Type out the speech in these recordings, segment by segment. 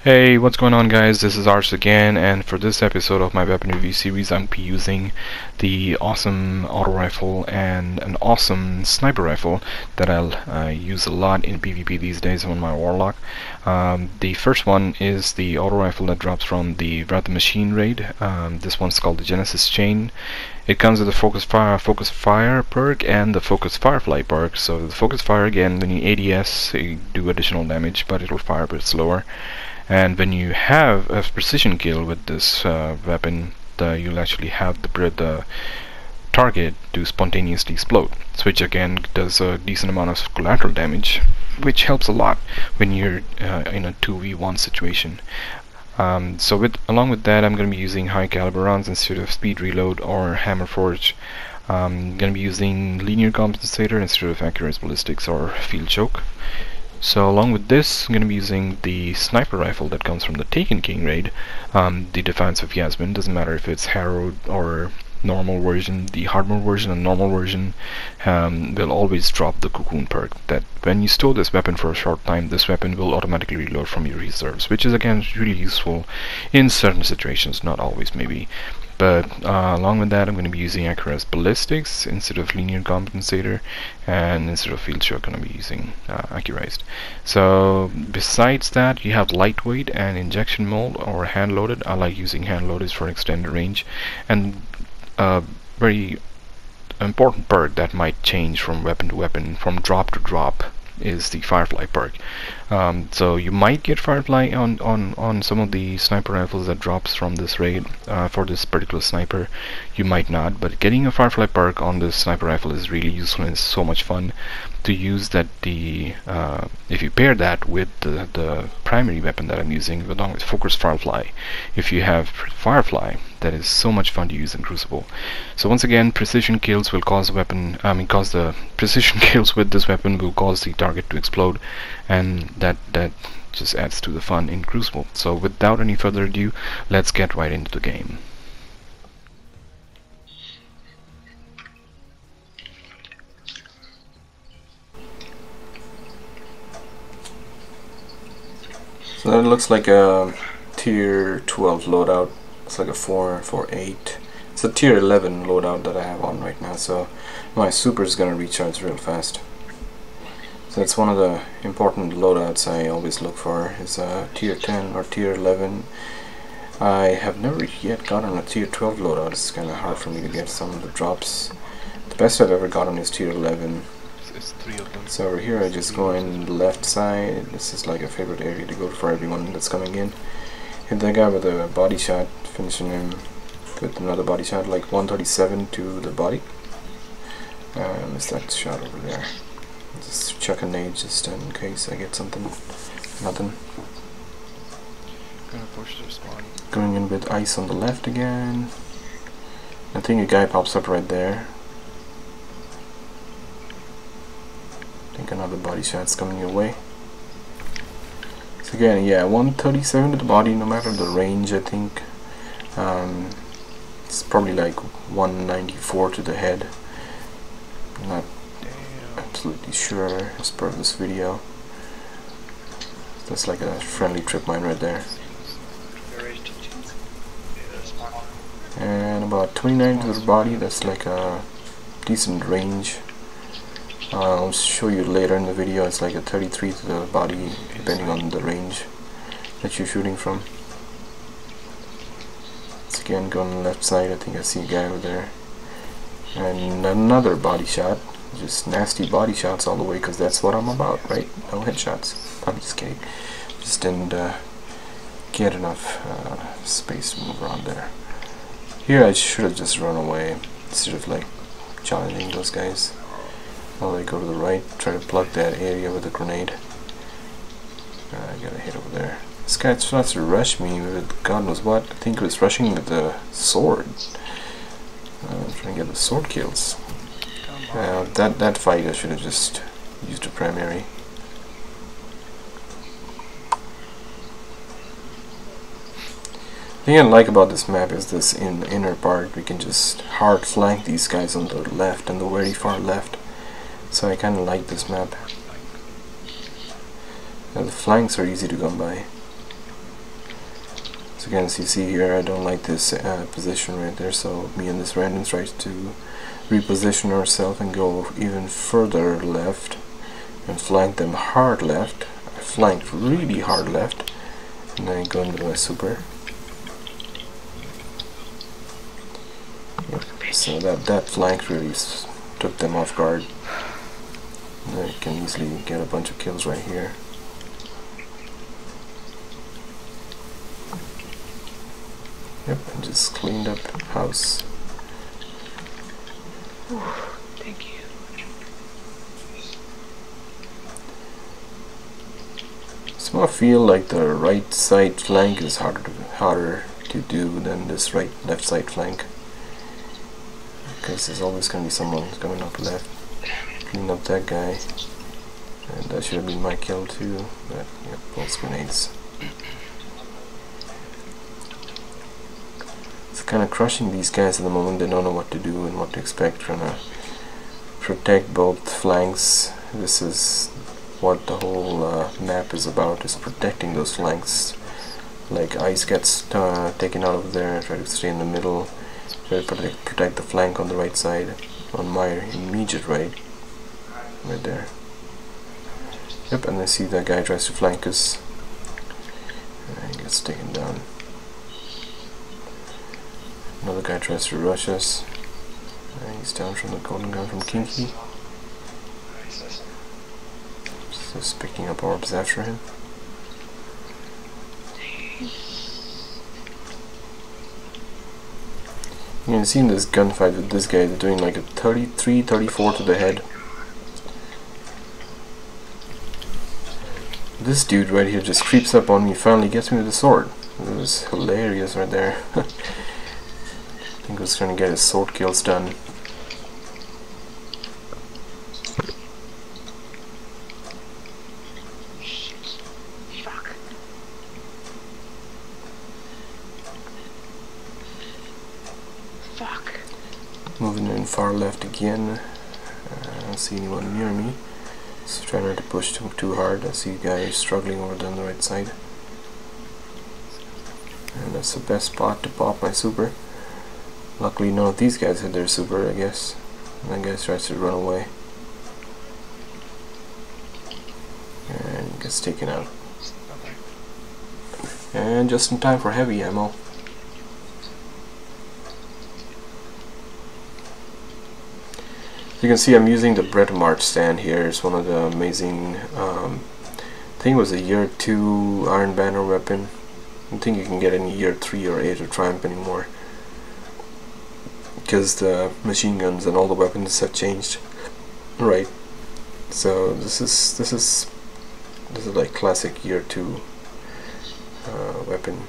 Hey, what's going on guys? This is Ars again, and for this episode of my weapon review series I'm be using the awesome auto rifle and an awesome sniper rifle that I'll use a lot in PvP these days on my Warlock. The first one is the auto rifle that drops from the Wrath the Machine raid. This one's called the Genesis Chain. It comes with the Focus Fire perk and the Focus Firefly perk. So the Focus Fire, again, when you ADS you do additional damage, but it'll fire a bit slower. And when you have a precision kill with this weapon, you'll actually have the target to spontaneously explode, which again does a decent amount of collateral damage, which helps a lot when you're in a 2v1 situation. Along with that, I'm going to be using high caliber rounds instead of speed reload or hammer forge. I'm going to be using linear compensator instead of accurate ballistics or field choke. So along with this, I'm going to be using the sniper rifle that comes from the Taken King raid, the Defiance of Yasmin. Doesn't matter if it's harrowed or normal version. The hard mode version and normal version will always drop the cocoon perk, that when you store this weapon for a short time, this weapon will automatically reload from your reserves, which is again really useful in certain situations, not always maybe. But along with that, I'm going to be using accurate ballistics instead of linear compensator, and instead of field choke, I'm going to be using accurized. So besides that, you have lightweight and injection mold or hand loaded. I like using hand loaded for extended range, and very important perk that might change from weapon to weapon, from drop to drop, is the Firefly perk. So you might get Firefly on some of the sniper rifles that drops from this raid. For this particular sniper you might not, but getting a Firefly perk on this sniper rifle is really useful and it's so much fun to use. That if you pair that with the primary weapon that I'm using along with Focus Firefly, if you have Firefly, that is so much fun to use in Crucible. So once again, precision kills will cause the precision kills with this weapon will cause the target to explode, and that just adds to the fun in Crucible. So without any further ado, let's get right into the game. So that looks like a tier 12 loadout. It's like a 448. It's a tier 11 loadout that I have on right now, so my super is gonna recharge real fast. So it's one of the important loadouts I always look for, is a tier 10 or tier 11. I have never yet gotten a tier 12 loadout. It's kind of hard for me to get some of the drops. The best I've ever gotten is tier 11. So over here I just go in the left side. This is like a favorite area to go for everyone that's coming in. Hit that guy with a body shot, finishing him with another body shot, like 137 to the body. Missed that shot over there. Just chuck a nade just in case I get something. Nothing. Gonna push the spawn. Going in with ice on the left again. I think a guy pops up right there. I think another body shot's coming your way. So again, yeah, 137 to the body, no matter the range. I think it's probably like 194 to the head. I'm not absolutely sure as per this video. That's like a friendly trip mine right there. And about 29 to the body. That's like a decent range. I'll show you later in the video. It's like a 33 to the body, depending on the range that you're shooting from. It's again going on the left side. I think I see a guy over there. And another body shot. Just nasty body shots all the way, because that's what I'm about, right? No headshots. I'm just kidding. Just didn't get enough space to move around there. Here I should have just run away instead of like challenging those guys. I'll go to the right, try to plug that area with a grenade. I got a hit over there. This guy tries to rush me with God knows what. I think he was rushing with the sword. Trying to get the sword kills. That fight I should have just used a primary. The thing I like about this map is this inner part. We can just hard flank these guys on the left and the very far left. So I kind of like this map. The flanks are easy to come by. So again, as you see here, I don't like this position right there, so me and this random tries to reposition ourselves and go even further left and flank them hard left. I flanked really hard left, and then I go into my super. Yep. So that flank really took them off guard. And I can easily get a bunch of kills right here. Yep, and just cleaned up house. Ooh, thank you. So I feel like the right side flank is harder to do than this left side flank, because there's always going to be someone coming up left. Clean up that guy, and that should have been my kill too. But yep, pulse grenades. It's kind of crushing these guys at the moment. They don't know what to do and what to expect. Trying to protect both flanks. This is what the whole map is about, is protecting those flanks. Like ice gets taken out of there, try to stay in the middle, try to protect the flank on the right side, on my immediate right there. Yep, and I see that guy tries to flank us, and he gets taken down. Another guy tries to rush us, and he's down from the golden gun from Kinky. Just picking up orbs after him. You can see in this gunfight with this guy, they're doing like a 33, 34 to the head. This dude right here just creeps up on me, finally gets me with the sword. It was hilarious right there. I think I was trying to get his sword kills done. Fuck. Fuck. Moving in far left again. I don't see anyone near me. So try not to push too hard. I see a guy struggling over down the right side. And that's the best spot to pop my super. Luckily none of these guys had their super, I guess. And that guy tries to run away. And gets taken out. And just in time for heavy ammo. You can see I'm using the Bread March stand here. It's one of the amazing, I think it was a year 2 Iron Banner weapon. I don't think you can get any year 3 or 8 of Triumph anymore, because the machine guns and all the weapons have changed. Right. So this is like classic year 2 weapon.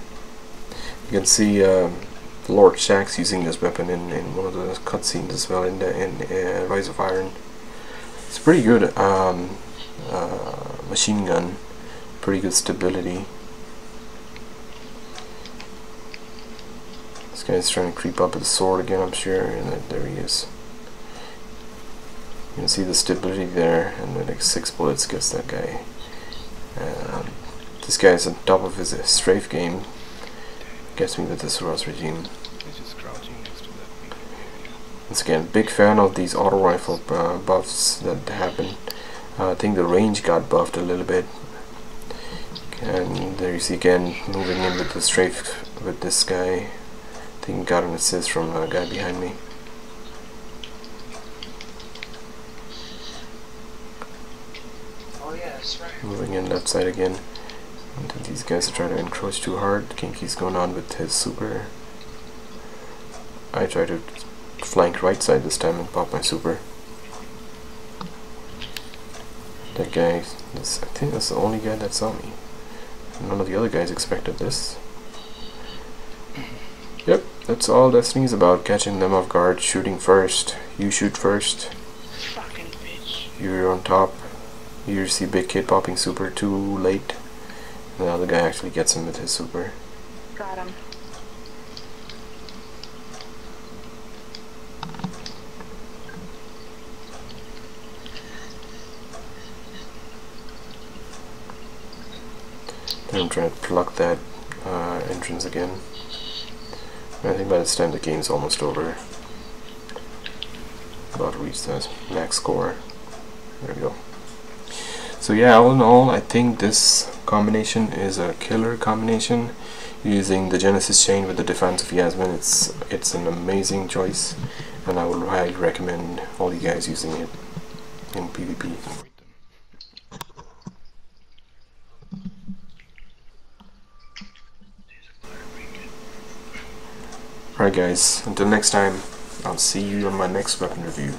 You can see Lord Shaxx using this weapon in one of the cutscenes as well in Rise of Iron. It's pretty good machine gun, pretty good stability. This guy's trying to creep up with the sword again, I'm sure, and there he is. You can see the stability there, and then like 6 bullets gets that guy. This guy's on top of his strafe game. Gets me with the Soros regime. Once again, big fan of these auto rifle buffs that happen. I think the range got buffed a little bit. And there you see again, moving in with the strafe with this guy. I think got an assist from a guy behind me. Oh yeah, that's right. Moving in left side again. And these guys are trying to encroach too hard. Kinky's going on with his super. I try to flank right side this time and pop my super. That guy, I think that's the only guy that saw me. None of the other guys expected this. Yep, that's all Destiny's about, catching them off guard, shooting first. You shoot first. Fucking bitch. You're on top. You see Big Kid popping super too late. And the other guy actually gets him with his super. Got him. Then I'm trying to pluck that entrance again. I think by this time the game's almost over. About to reach the max score. There we go. So yeah, all in all, I think this combination is a killer combination. Using the Genesis chain with the Defiance of Yasmin, it's an amazing choice, and I would highly recommend all you guys using it in PvP. Alright guys, until next time, I'll see you on my next weapon review.